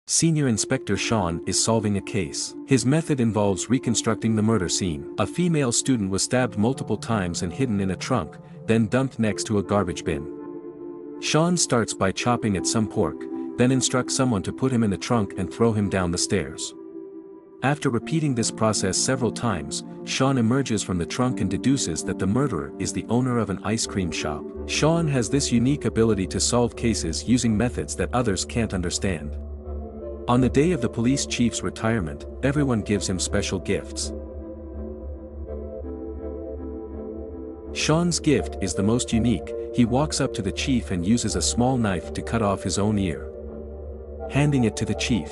Senior Inspector Sean is solving a case. His method involves reconstructing the murder scene. A female student was stabbed multiple times and hidden in a trunk, then dumped next to a garbage bin. Sean starts by chopping at some pork, then instructs someone to put him in the trunk and throw him down the stairs. After repeating this process several times, Sean emerges from the trunk and deduces that the murderer is the owner of an ice cream shop. Sean has this unique ability to solve cases using methods that others can't understand. On the day of the police chief's retirement, everyone gives him special gifts. Sean's gift is the most unique. He walks up to the chief and uses a small knife to cut off his own ear, handing it to the chief.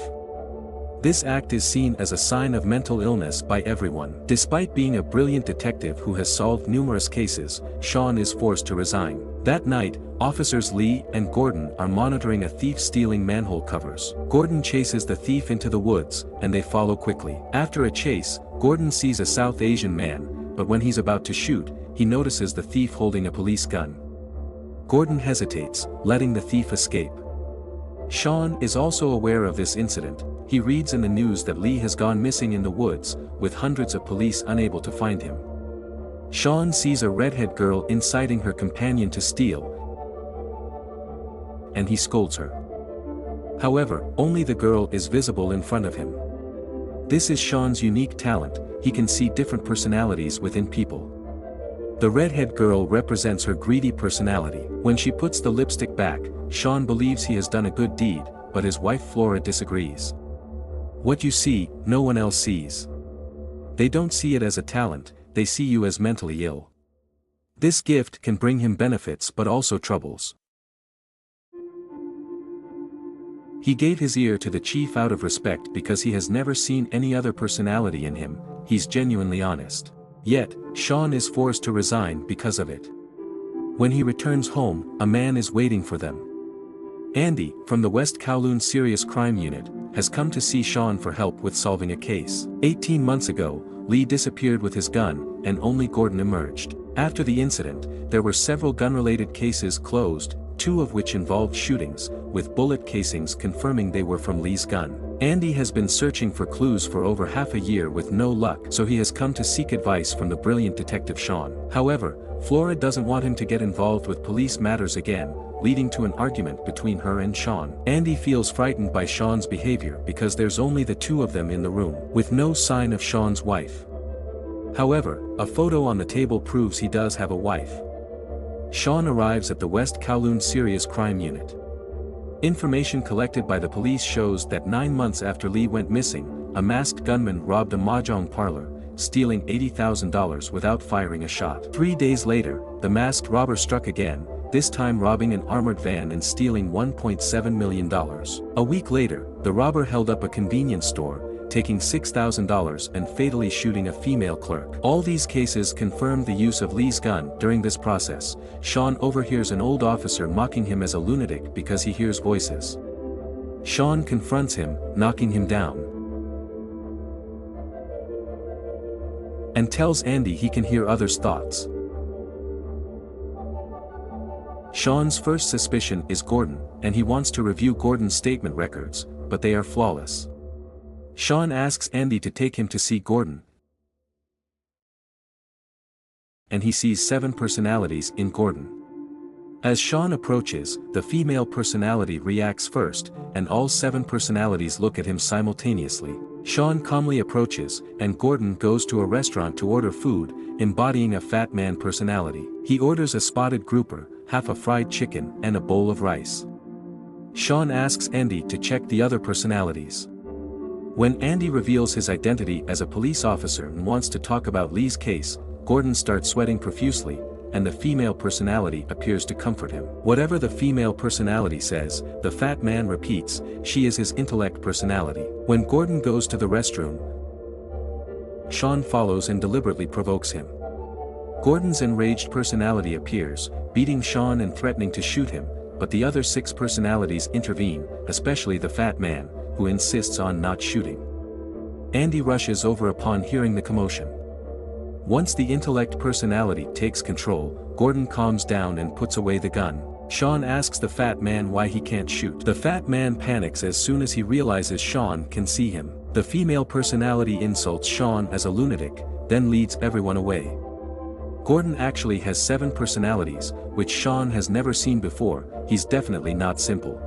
This act is seen as a sign of mental illness by everyone. Despite being a brilliant detective who has solved numerous cases, Sean is forced to resign. That night, officers Lee and Gordon are monitoring a thief stealing manhole covers. Gordon chases the thief into the woods, and they follow quickly. After a chase, Gordon sees a South Asian man, but when he's about to shoot, he notices the thief holding a police gun. Gordon hesitates, letting the thief escape. Sean is also aware of this incident. He reads in the news that Lee has gone missing in the woods, with hundreds of police unable to find him. Sean sees a redhead girl inciting her companion to steal, and he scolds her. However, only the girl is visible in front of him. This is Sean's unique talent. He can see different personalities within people. The redhead girl represents her greedy personality. When she puts the lipstick back, Sean believes he has done a good deed, but his wife Flora disagrees. What you see, no one else sees. They don't see it as a talent, they see you as mentally ill. This gift can bring him benefits but also troubles. He gave his ear to the chief out of respect because he has never seen any other personality in him. He's genuinely honest. Yet, Sean is forced to resign because of it. When he returns home, a man is waiting for them. Andy, from the West Kowloon Serious Crime Unit, has come to see Sean for help with solving a case. 18 months ago, Lee disappeared with his gun, and only Gordon emerged. After the incident, there were several gun-related cases closed, 2 of which involved shootings, with bullet casings confirming they were from Lee's gun. Andy has been searching for clues for over half a year with no luck, so he has come to seek advice from the brilliant detective Sean. However, Flora doesn't want him to get involved with police matters again, leading to an argument between her and Sean. Andy feels frightened by Sean's behavior because there's only the 2 of them in the room, with no sign of Sean's wife. However, a photo on the table proves he does have a wife. Sean arrives at the West Kowloon Serious Crime Unit. Information collected by the police shows that 9 months after Lee went missing, a masked gunman robbed a mahjong parlor, stealing $80,000 without firing a shot. 3 days later, the masked robber struck again, this time robbing an armored van and stealing $1.7 million. A week later, the robber held up a convenience store, taking $6,000 and fatally shooting a female clerk. All these cases confirmed the use of Lee's gun. During this process, Sean overhears an old officer mocking him as a lunatic because he hears voices. Sean confronts him, knocking him down, and tells Andy he can hear others' thoughts. Sean's first suspicion is Gordon, and he wants to review Gordon's statement records, but they are flawless. Sean asks Andy to take him to see Gordon, and he sees 7 personalities in Gordon. As Sean approaches, the female personality reacts first, and all 7 personalities look at him simultaneously. Sean calmly approaches, and Gordon goes to a restaurant to order food, embodying a fat man personality. He orders a spotted grouper, half a fried chicken, and a bowl of rice. Sean asks Andy to check the other personalities. When Andy reveals his identity as a police officer and wants to talk about Lee's case, Gordon starts sweating profusely, and the female personality appears to comfort him. Whatever the female personality says, the fat man repeats, she is his intellect personality. When Gordon goes to the restroom, Sean follows and deliberately provokes him. Gordon's enraged personality appears, beating Sean and threatening to shoot him, but the other 6 personalities intervene, especially the fat man, who insists on not shooting. Andy rushes over upon hearing the commotion. Once the intellect personality takes control, Gordon calms down and puts away the gun. Sean asks the fat man why he can't shoot. The fat man panics as soon as he realizes Sean can see him. The female personality insults Sean as a lunatic, then leads everyone away. Gordon actually has 7 personalities, which Sean has never seen before. He's definitely not simple.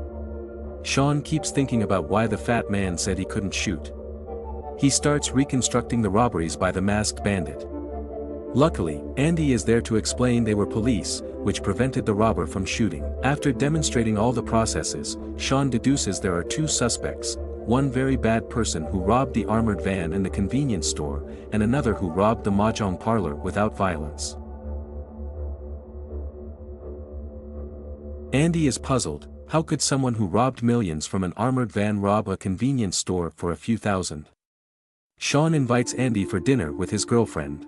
Sean keeps thinking about why the fat man said he couldn't shoot. He starts reconstructing the robberies by the masked bandit. Luckily, Andy is there to explain they were police, which prevented the robber from shooting. After demonstrating all the processes, Sean deduces there are 2 suspects, one very bad person who robbed the armored van and the convenience store, and another who robbed the mahjong parlor without violence. Andy is puzzled. How could someone who robbed millions from an armored van rob a convenience store for a few thousand? Sean invites Andy for dinner with his girlfriend.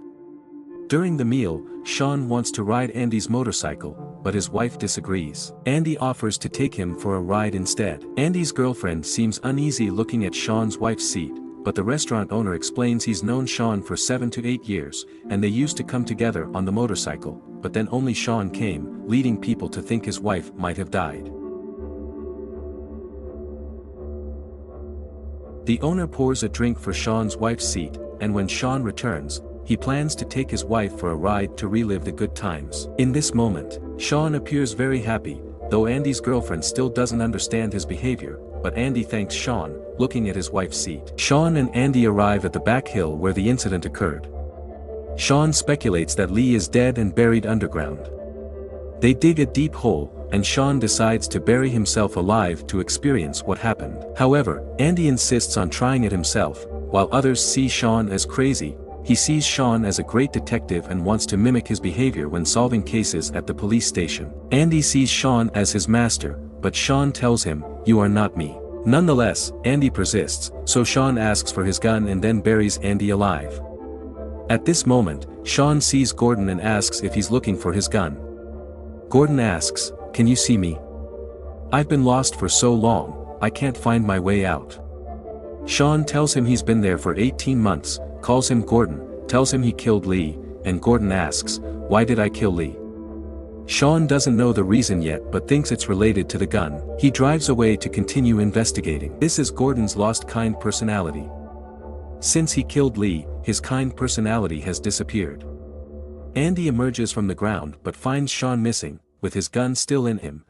During the meal, Sean wants to ride Andy's motorcycle, but his wife disagrees. Andy offers to take him for a ride instead. Andy's girlfriend seems uneasy looking at Sean's wife's seat, but the restaurant owner explains he's known Sean for 7 to 8 years, and they used to come together on the motorcycle, but then only Sean came, leading people to think his wife might have died. The owner pours a drink for Sean's wife's seat, and when Sean returns, he plans to take his wife for a ride to relive the good times. In this moment, Sean appears very happy, though Andy's girlfriend still doesn't understand his behavior, but Andy thanks Sean, looking at his wife's seat. Sean and Andy arrive at the back hill where the incident occurred. Sean speculates that Lee is dead and buried underground. They dig a deep hole, and Sean decides to bury himself alive to experience what happened. However, Andy insists on trying it himself. While others see Sean as crazy, he sees Sean as a great detective and wants to mimic his behavior when solving cases at the police station. Andy sees Sean as his master, but Sean tells him, "You are not me." Nonetheless, Andy persists, so Sean asks for his gun and then buries Andy alive. At this moment, Sean sees Gordon and asks if he's looking for his gun. Gordon asks, "Can you see me? I've been lost for so long, I can't find my way out." Sean tells him he's been there for 18 months, calls him Gordon, tells him he killed Lee, and Gordon asks, "Why did I kill Lee?" Sean doesn't know the reason yet but thinks it's related to the gun. He drives away to continue investigating. This is Gordon's lost kind personality. Since he killed Lee, his kind personality has disappeared. Andy emerges from the ground but finds Sean missing, with his gun still in him,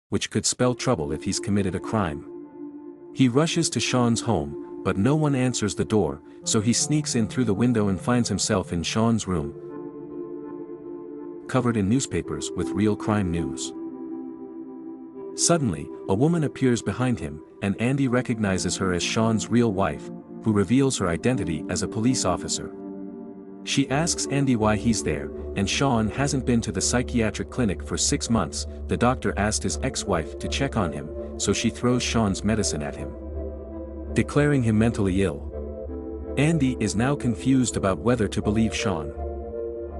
which could spell trouble if he's committed a crime. He rushes to Sean's home, but no one answers the door, so he sneaks in through the window and finds himself in Sean's room, covered in newspapers with real crime news. Suddenly, a woman appears behind him, and Andy recognizes her as Sean's real wife, who reveals her identity as a police officer. She asks Andy why he's there, and Sean hasn't been to the psychiatric clinic for 6 months. The doctor asked his ex-wife to check on him, so she throws Sean's medicine at him, declaring him mentally ill. Andy is now confused about whether to believe Sean.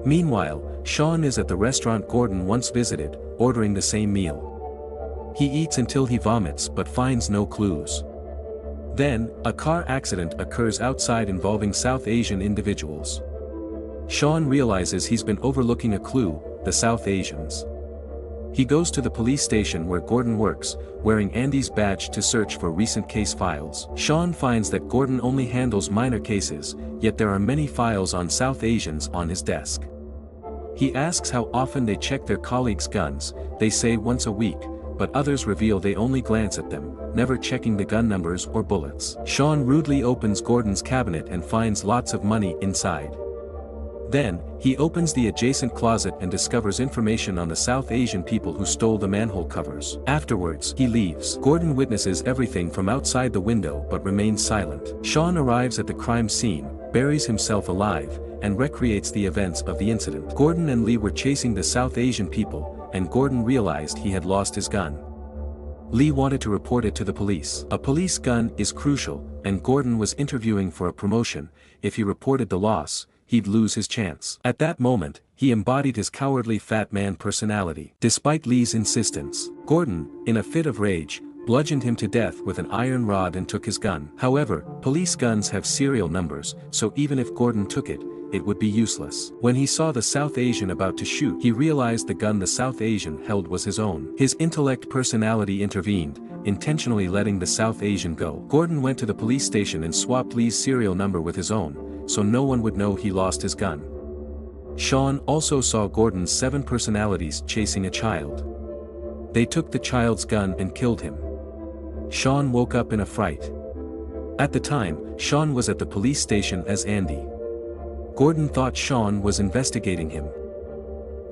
Meanwhile, Sean is at the restaurant Gordon once visited, ordering the same meal. He eats until he vomits but finds no clues. Then, a car accident occurs outside involving South Asian individuals. Sean realizes he's been overlooking a clue: the South Asians. He goes to the police station where Gordon works, wearing Andy's badge to search for recent case files. Sean finds that Gordon only handles minor cases, yet there are many files on South Asians on his desk. He asks how often they check their colleagues' guns. They say once a week, but others reveal they only glance at them, never checking the gun numbers or bullets. Sean rudely opens Gordon's cabinet and finds lots of money inside. Then, he opens the adjacent closet and discovers information on the South Asian people who stole the manhole covers. Afterwards, he leaves. Gordon witnesses everything from outside the window but remains silent. Sean arrives at the crime scene, buries himself alive, and recreates the events of the incident. Gordon and Lee were chasing the South Asian people, and Gordon realized he had lost his gun. Lee wanted to report it to the police. A police gun is crucial, and Gordon was interviewing for a promotion. If he reported the loss, he'd lose his chance. At that moment, he embodied his cowardly fat man personality. Despite Lee's insistence, Gordon, in a fit of rage, bludgeoned him to death with an iron rod and took his gun. However, police guns have serial numbers, so even if Gordon took it, it would be useless. When he saw the South Asian about to shoot, he realized the gun the South Asian held was his own. His intellect personality intervened, intentionally letting the South Asian go. Gordon went to the police station and swapped Lee's serial number with his own, so no one would know he lost his gun. Sean also saw Gordon's 7 personalities chasing a child. They took the child's gun and killed him. Sean woke up in a fright. At the time, Sean was at the police station as Andy. Gordon thought Sean was investigating him.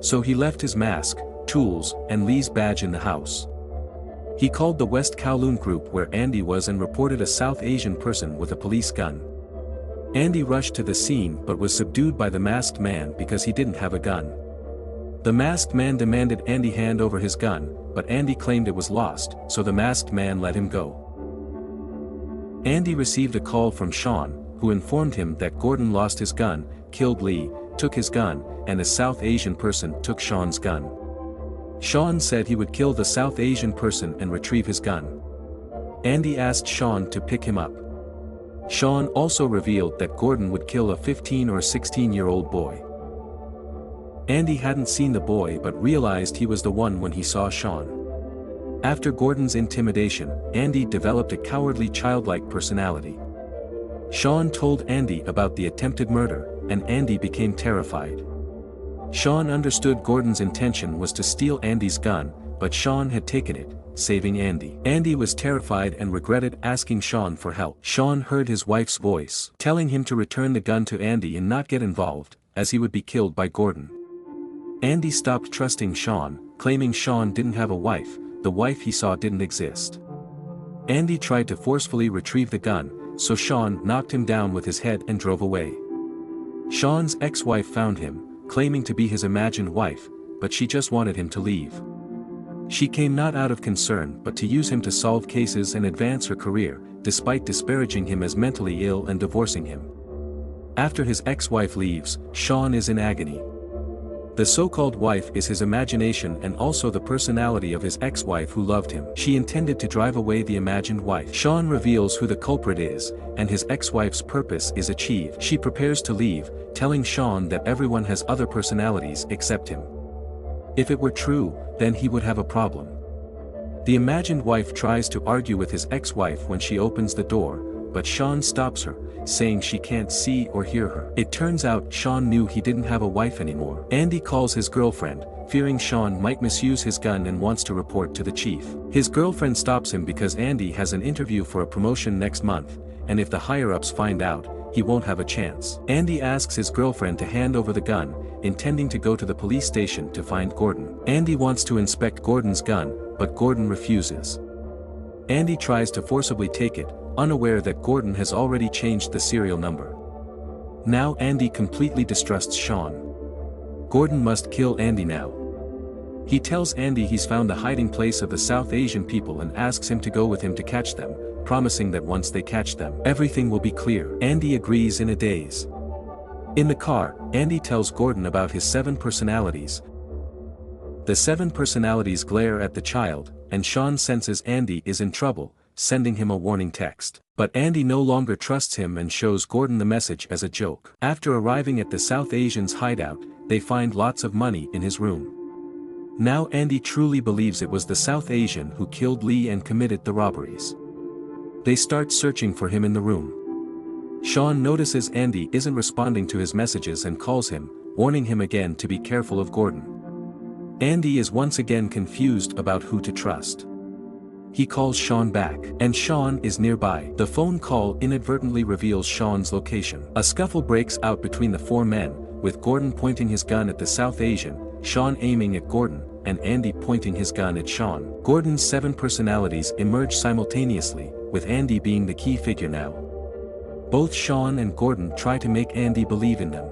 So he left his mask, tools, and Lee's badge in the house. He called the West Kowloon group where Andy was and reported a South Asian person with a police gun. Andy rushed to the scene but was subdued by the masked man because he didn't have a gun. The masked man demanded Andy hand over his gun, but Andy claimed it was lost, so the masked man let him go. Andy received a call from Sean, who informed him that Gordon lost his gun, killed Lee, took his gun, and a South Asian person took Sean's gun. Sean said he would kill the South Asian person and retrieve his gun. Andy asked Sean to pick him up. Sean also revealed that Gordon would kill a 15 or 16-year-old boy. Andy hadn't seen the boy but realized he was the one when he saw Sean. After Gordon's intimidation, Andy developed a cowardly childlike personality. Sean told Andy about the attempted murder, and Andy became terrified. Sean understood Gordon's intention was to steal Andy's gun, but Sean had taken it, saving Andy. Andy was terrified and regretted asking Sean for help. Sean heard his wife's voice, telling him to return the gun to Andy and not get involved, as he would be killed by Gordon. Andy stopped trusting Sean, claiming Sean didn't have a wife, the wife he saw didn't exist. Andy tried to forcefully retrieve the gun, so Sean knocked him down with his head and drove away. Sean's ex-wife found him, claiming to be his imagined wife, but she just wanted him to leave. She came not out of concern but to use him to solve cases and advance her career, despite disparaging him as mentally ill and divorcing him. After his ex-wife leaves, Sean is in agony. The so-called wife is his imagination and also the personality of his ex-wife who loved him. She intended to drive away the imagined wife. Sean reveals who the culprit is, and his ex-wife's purpose is achieved. She prepares to leave, telling Sean that everyone has other personalities except him. If it were true, then he would have a problem. The imagined wife tries to argue with his ex-wife when she opens the door, but Sean stops her, saying she can't see or hear her. It turns out Sean knew he didn't have a wife anymore. Andy calls his girlfriend, fearing Sean might misuse his gun and wants to report to the chief. His girlfriend stops him because Andy has an interview for a promotion next month, and if the higher-ups find out, he won't have a chance. Andy asks his girlfriend to hand over the gun, intending to go to the police station to find Gordon. Andy wants to inspect Gordon's gun, but Gordon refuses. Andy tries to forcibly take it, unaware that Gordon has already changed the serial number. Now Andy completely distrusts Sean. Gordon must kill Andy now. He tells Andy he's found the hiding place of the South Asian people and asks him to go with him to catch them, promising that once they catch them, everything will be clear. Andy agrees in a daze. In the car, Andy tells Gordon about his 7 personalities. The 7 personalities glare at the child, and Sean senses Andy is in trouble, sending him a warning text. But Andy no longer trusts him and shows Gordon the message as a joke. After arriving at the South Asian's hideout, they find lots of money in his room. Now Andy truly believes it was the South Asian who killed Lee and committed the robberies. They start searching for him in the room. Sean notices Andy isn't responding to his messages and calls him, warning him again to be careful of Gordon. Andy is once again confused about who to trust. He calls Sean back, and Sean is nearby. The phone call inadvertently reveals Sean's location. A scuffle breaks out between the 4 men, with Gordon pointing his gun at the South Asian, Sean aiming at Gordon, and Andy pointing his gun at Sean. Gordon's 7 personalities emerge simultaneously, with Andy being the key figure now. Both Sean and Gordon try to make Andy believe in them.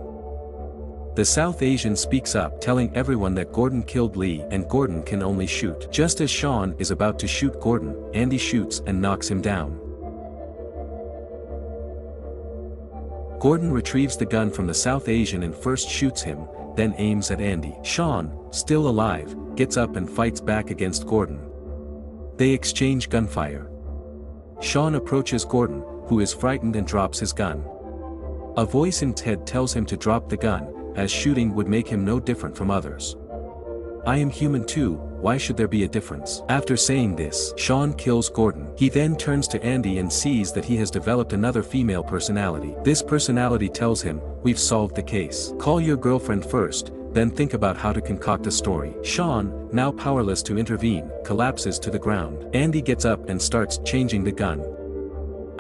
The South Asian speaks up, telling everyone that Gordon killed Lee and Gordon can only shoot. Just as Sean is about to shoot Gordon, Andy shoots and knocks him down. Gordon retrieves the gun from the South Asian and first shoots him, then aims at Andy. Sean, still alive, gets up and fights back against Gordon. They exchange gunfire. Sean approaches Gordon, who is frightened and drops his gun. A voice in his head tells him to drop the gun, as shooting would make him no different from others. I am human too, why should there be a difference? After saying this, Sean kills Gordon. He then turns to Andy and sees that he has developed another female personality. This personality tells him, we've solved the case. Call your girlfriend first, then think about how to concoct a story. Sean, now powerless to intervene, collapses to the ground. Andy gets up and starts changing the gun.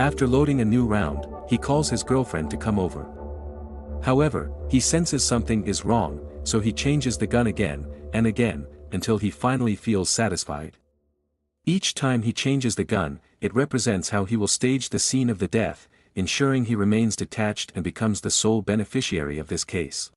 After loading a new round, he calls his girlfriend to come over. However, he senses something is wrong, so he changes the gun again, and again, until he finally feels satisfied. Each time he changes the gun, it represents how he will stage the scene of the death, ensuring he remains detached and becomes the sole beneficiary of this case.